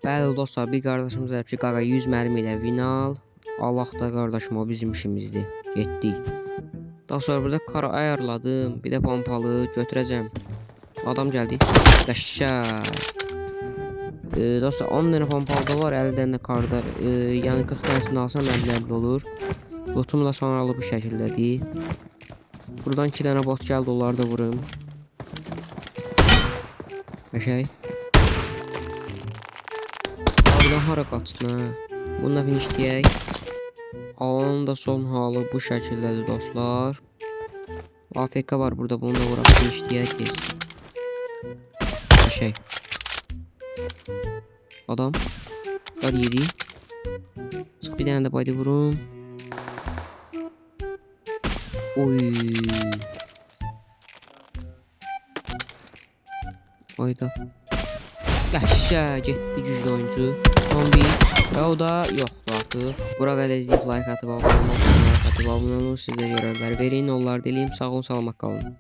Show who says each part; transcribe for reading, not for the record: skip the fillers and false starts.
Speaker 1: Bəli dostlar, bir qardaşımız deyib ki, qaqa 100 mərmi ilə final. Allah da qardaşım, o bizim işimizdir. Getdik. Daha sonra burada kara ayarladım. Bir də pompalı götürəcəm. Adam gəldi. Qəşəng. Dostlar 10 dənə pompalı da var, 50 dənə də karda. Yəni 40 dənəsini alsam 50 olur. Lotum da sonralı bu şəkildədir. Buradan 2 dənə bot gəldi, onları da vurum. Qəşəng. Buradan hara qaçsın ha? Bununla finish deyək. Alanın da son halı bu şəkildədir dostlar. AFK var burada, bunu da vuraq finish deyək biz. Qəşəng. Adam. Hadi yedi. Çıx bir dənə də baydı vurum. Oy. Oyda. Qəşəng getdi güclü oyuncu. Son bir. Və o da yoxdur artıq. Bura qədər izləyib like atıb abunə olun. Sizə görevlər verin. Onları diləyim. Sağ olun, salamat qalın.